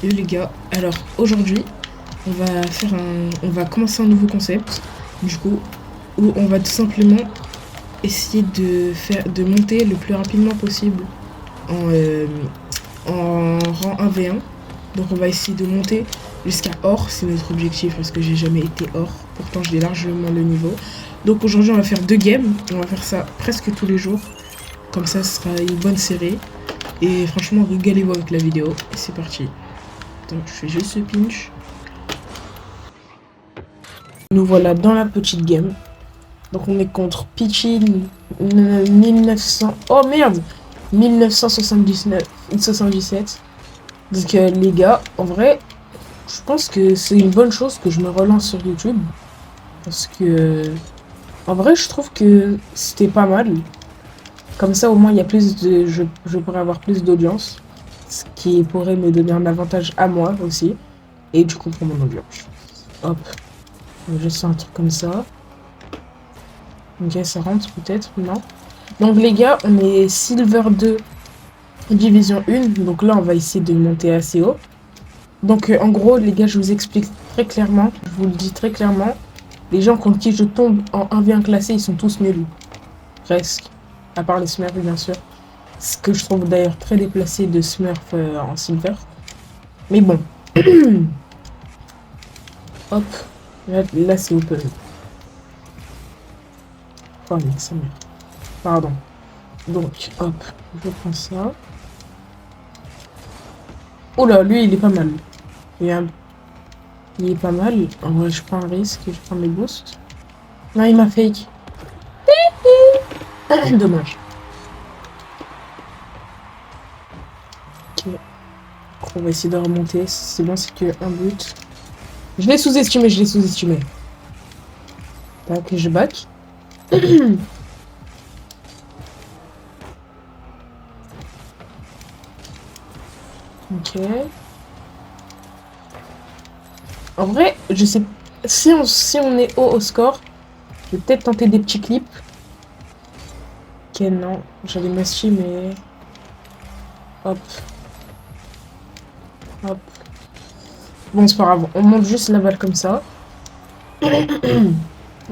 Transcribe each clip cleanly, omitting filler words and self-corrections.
Et les gars, alors aujourd'hui, on va commencer un nouveau concept, du coup, où on va tout simplement essayer de monter le plus rapidement possible en, euh, en rang 1v1. Donc on va essayer de monter jusqu'à or, c'est notre objectif parce que j'ai jamais été or, pourtant j'ai largement le niveau. Donc aujourd'hui on va faire 2 games, on va faire ça presque tous les jours, comme ça ce sera une bonne série. Et franchement régalez-vous avec la vidéo, et c'est parti. Donc je fais juste ce pinch. Nous voilà dans la petite game. Donc on est contre Peachy 1900. Oh merde 1979 77. Donc les gars, en vrai, je pense que c'est une bonne chose que je me relance sur YouTube. Parce que en vrai je trouve que c'était pas mal. Comme ça au moins il y a plus de. Je pourrais avoir plus d'audience. Ce qui pourrait me donner un avantage à moi aussi. Et du coup pour mon audience. Hop. Je sens un truc comme ça. Ok, ça rentre peut-être, non. Donc les gars, on est Silver 2, Division 1. Donc là, on va essayer de monter assez haut. Donc en gros, les gars, je vous explique très clairement. Je vous le dis très clairement. Les gens contre qui je tombe en 1v1 classé, ils sont tous nuls. Presque. À part les Smurfs, bien sûr. Ce que je trouve d'ailleurs très déplacé de Smurf en Silver. Mais bon. Hop. Là c'est open. Oh, mais ça merde. Pardon. Donc, hop, je prends ça. Oh là, lui, il est pas mal. Il est pas mal. En vrai, je prends un risque et je prends mes boosts. Non, il m'a fake. Dommage. Ok. On va essayer de remonter. C'est bon, c'est que un but. Je l'ai sous-estimé, je l'ai sous-estimé. Tac, je back. Ok. En vrai, je sais. Si on est haut au score, je vais peut-être tenter des petits clips. Ok, non. J'allais mashy, mais. Hop. Hop. Bon, c'est pas grave. On monte juste la balle comme ça.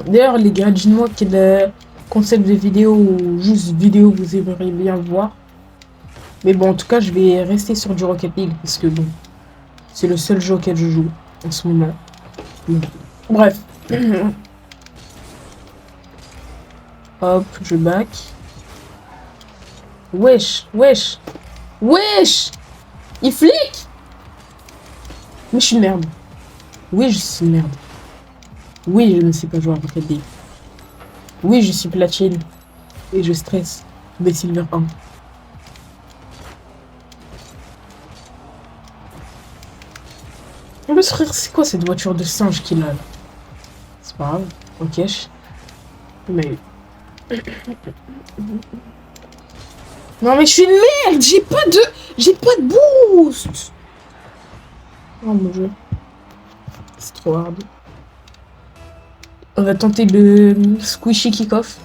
D'ailleurs, les gars, dites-moi quel concept de vidéo ou juste vidéo vous aimeriez bien voir. Mais bon, en tout cas, je vais rester sur du Rocket League parce que bon, c'est le seul jeu auquel je joue en ce moment. Bref. Hop, je back. Wesh, wesh, wesh! Il flic! Mais je suis une merde. Oui, je suis une merde. Oui, je ne sais pas jouer à Rocket League. Oui, je suis platine. Et je stresse. Des Silver 1. Mais frère, c'est quoi cette voiture de singe qu'il a là? C'est pas grave. Ok. Mais. Non mais je suis une merde. J'ai pas de boost. Oh mon dieu. C'est trop hard. On va tenter le squishy kick-off.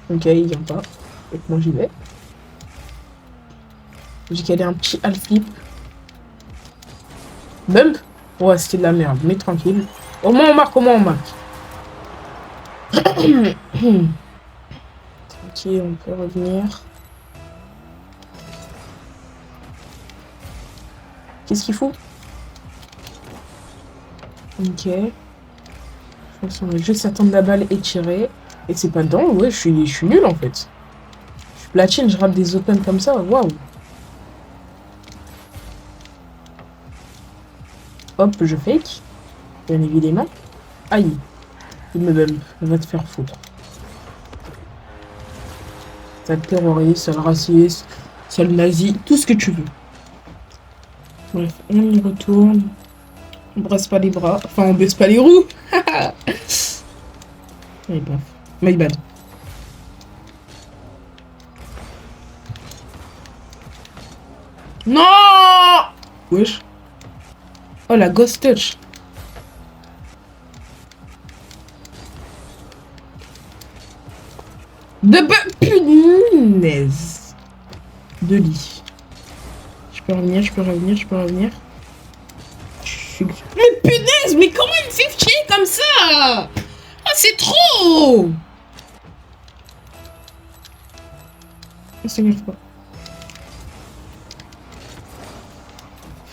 Ok, il vient pas. Donc moi j'y vais. J'ai calé un petit half flip. Bump. Ouais, c'était de la merde, mais tranquille. Au moins on marque, Ok, on peut revenir. Qu'est-ce qu'il faut? Ok. Je pense qu'on va juste attendre la balle et tirer. Et c'est pas dedans, ouais, je suis nul en fait. Je suis platine, je rate des open comme ça, waouh. Hop, je fake. Bien évidemment. Aïe. Il me bump. Il va te faire foutre. Sale terroriste, sale raciste, sale nazi, tout ce que tu veux. Bref, on y retourne. On brasse pas les bras. Enfin, on baisse pas les roues. Allez, bref. My bad. Non! Wesh. Oh, la ghost touch. Punaise. De lit. Je peux revenir, je peux revenir, je peux revenir. Mais punaise, mais comment il me fait chier comme ça? Ah, c'est trop! Ça s'énerve pas.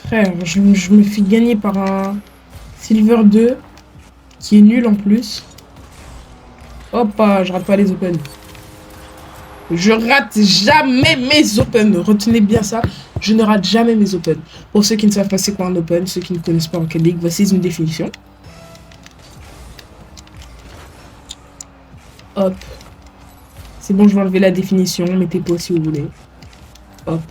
Frère, je me fais gagner par un Silver 2 qui est nul en plus. Hop, je rate pas les open. Je rate jamais mes open. Retenez bien ça. Je ne rate jamais mes open. Pour ceux qui ne savent pas c'est quoi un open, ceux qui ne connaissent pas en quelle ligue, voici une définition. Hop. C'est bon, je vais enlever la définition. Mettez pas si vous voulez. Hop.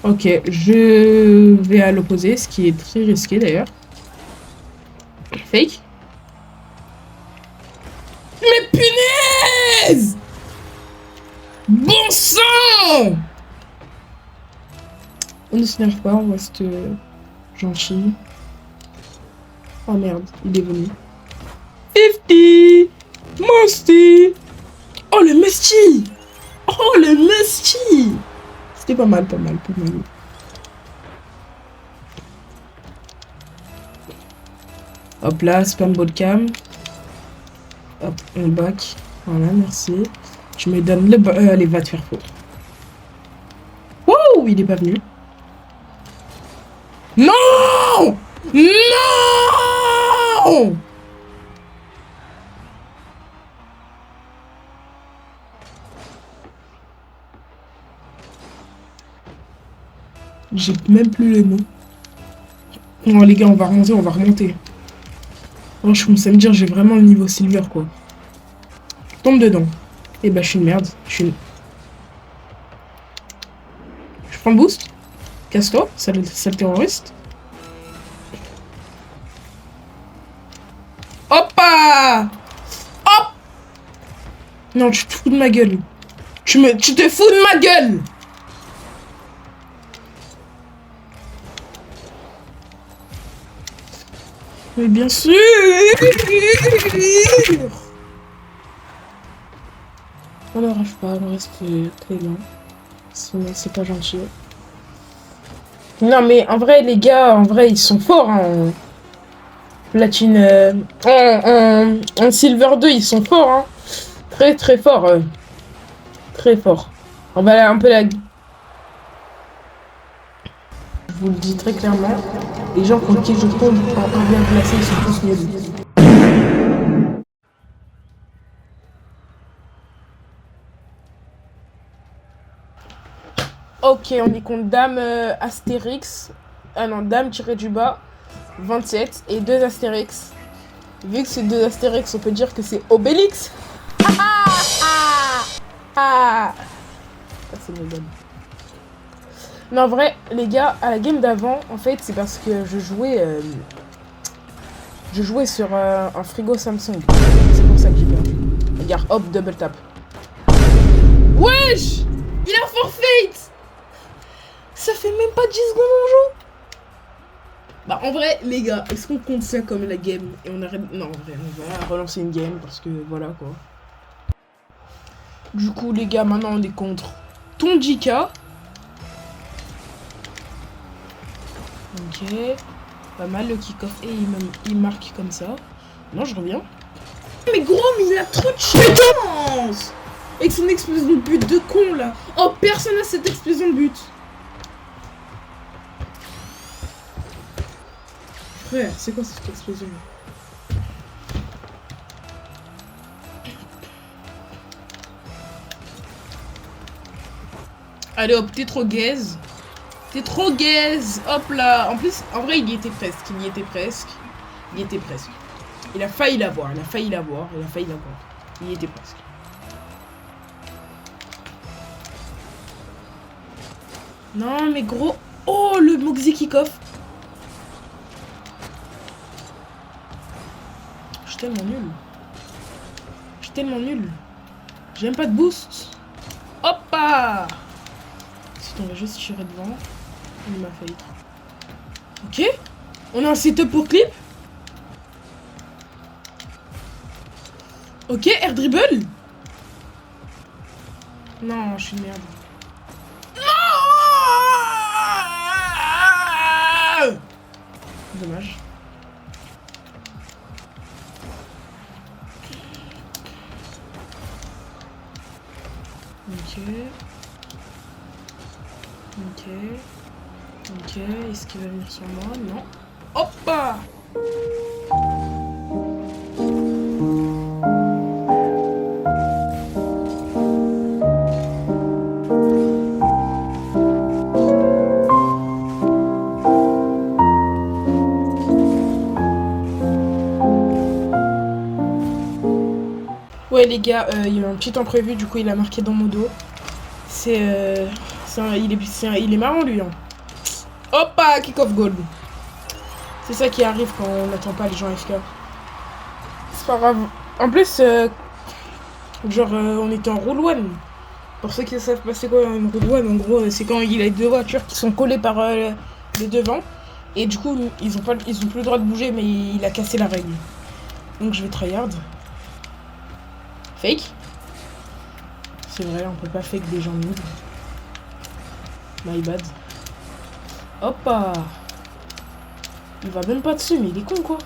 Ok, je vais à l'opposé, ce qui est très risqué d'ailleurs. Fake. Mais punaise! Bon sang! On ne se nerve pas, on reste gentil. Oh merde, il est venu. 50! Musty! Oh le Musty! Oh le Musty! C'était pas mal, pas mal, pas mal. Hop là, spam botcam. Hop, on back. Voilà, merci. Tu me donnes le... allez, va te faire foutre. Wow, il est pas venu. Non! Non! J'ai même plus les mots. Non, les gars, on va remonter, on va remonter. Oh, je commence à me dire, j'ai vraiment le niveau silver, quoi. Tombe dedans. Et bah, je suis une merde. Je prends le boost. Casse-toi, sale terroriste. Hoppa! Hop! Non, tu te fous de ma gueule. Tu te fous de ma gueule! Mais bien sûr! On ne rêve pas, on reste très loin. C'est pas gentil. Non mais en vrai les gars, en vrai ils sont forts hein. Platine en Silver 2 ils sont forts hein. Très très forts. Très forts. On va un peu la... Je vous le dis très clairement. Les gens contre qui je tombe en bien placé ils sont tous nuls. Ok, on est contre Dame Astérix. Ah non, Dame tiré du bas. 27 et 2 Astérix. Vu que c'est 2 Astérix, on peut dire que c'est Obélix. Ah, c'est mes bonnes. Non, en vrai, les gars, à la game d'avant, en fait, c'est parce que je jouais sur un frigo Samsung. C'est pour ça que j'ai perdu. Regarde, hop, double tap. Wesh! Il a forfait! Ça fait même pas 10 secondes en jeu. Bah en vrai les gars, est-ce qu'on compte ça comme la game et on arrête... Non en vrai on va relancer une game parce que voilà quoi. Du coup les gars maintenant on est contre Tonjika. Ok. Pas mal le kick-off et il marque comme ça. Non je reviens. Mais gros mais il a trop de chance. Avec son explosion de but de con là. Oh personne n'a cette explosion de but. Frère, c'est quoi cette explosion? Allez hop, t'es trop gaze. T'es trop gaze. Hop là. En plus, en vrai, il y était presque. Il y était presque. Il y était presque. Il a failli l'avoir. Il a failli l'avoir. Il a failli l'avoir. Il y était presque. Non, mais gros. Oh, le Moxie kick-off. Je suis tellement nul. Je suis tellement nul. J'ai même pas de boost. Hoppa! Si on va juste tirer devant. Il m'a failli. Ok. On a un setup pour clip. Ok, air dribble. Non, je suis une merde. Dommage. Ok. Ok. Ok. Est-ce qu'il va venir sur moi? Non. Hoppa! Ouais les gars, il y a eu un petit imprévu, du coup il a marqué dans mon dos. Il est marrant lui. Hein. Hoppa, kick-off goal. C'est ça qui arrive quand on n'attend pas les gens FK. C'est pas grave. En plus, on était en roule one. Pour ceux qui savent pas c'est quoi une roule one, en gros, c'est quand il y a deux voitures qui sont collées par le devant. Et du coup, ils ont plus le droit de bouger, mais il a cassé la règle. Donc je vais tryhard. Fake. C'est vrai, on peut pas fake des gens nuls. My bad. Hoppa. Il va même pas dessus, mais il est con quoi.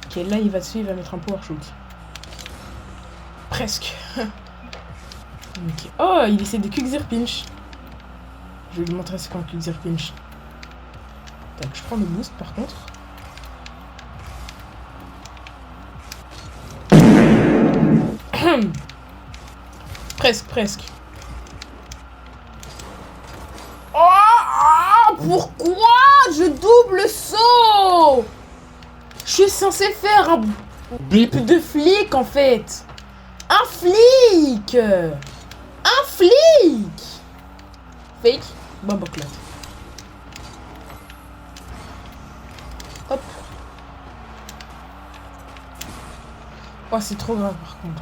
Ok, là il va dessus, il va mettre un power shoot. Presque. Okay. Oh, il essaie de quick pinch. Je vais lui montrer c'est quoi un quick pinch. Tac, je prends le boost par contre. Presque. Oh, pourquoi je double saut? Je suis censé faire un bip de flic en fait. Un flic. Un flic. Fake. Bamboclate. Hop. Oh, c'est trop grave par contre.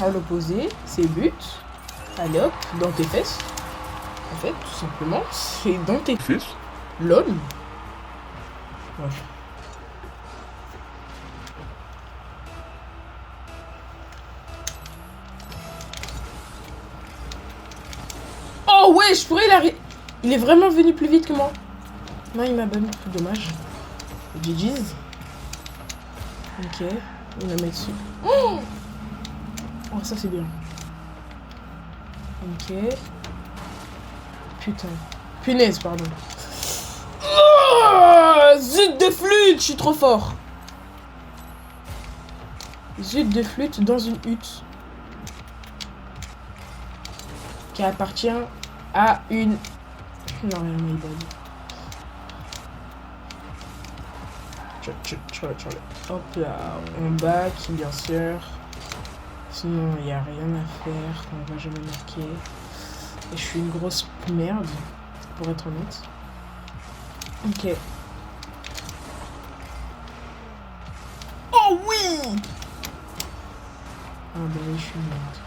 À l'opposé, c'est but. Allez hop, dans tes fesses. En fait, tout simplement, c'est dans tes fesses. LOL. Ouais. Oh ouais, je pourrais il est vraiment venu plus vite que moi. Non, il m'a banni, dommage. GG's. Ok, on la met dessus. Oh, ça c'est bien. Ok. Putain. Punaise, pardon. Oh, zut de flûte, je suis trop fort. Zut de flûte dans une hutte. Qui appartient à une... Non, rien, my bad. Hop là, on back, bien sûr. Sinon, il n'y a rien à faire. On va jamais marquer. Et je suis une grosse merde, pour être honnête. Ok. Oh oui! Ah bah oui, je suis merde.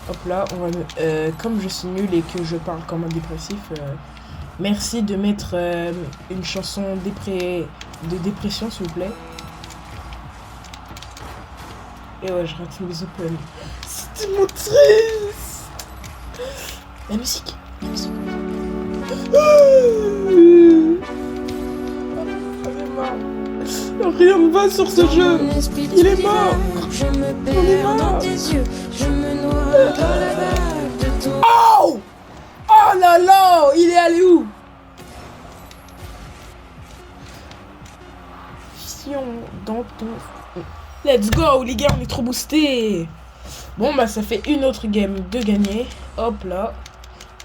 Hop là, on va comme je suis nul et que je parle comme un dépressif, merci de mettre une chanson de dépression, s'il vous plaît. Et ouais, je rate les open. C'était mon triste. La musique. Rien ne va sur ce jeu. Il est mort. On est mort. Oh! Oh là là! Il est allé où? Fion dans ton... Let's go les gars, on est trop boosté. Bon bah ça fait une autre game de gagner. Hop là.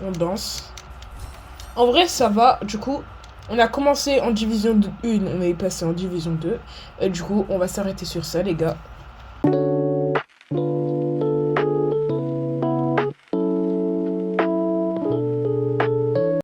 On danse. En vrai ça va. Du coup on a commencé en division 1. On est passé en division 2. Et du coup on va s'arrêter sur ça les gars.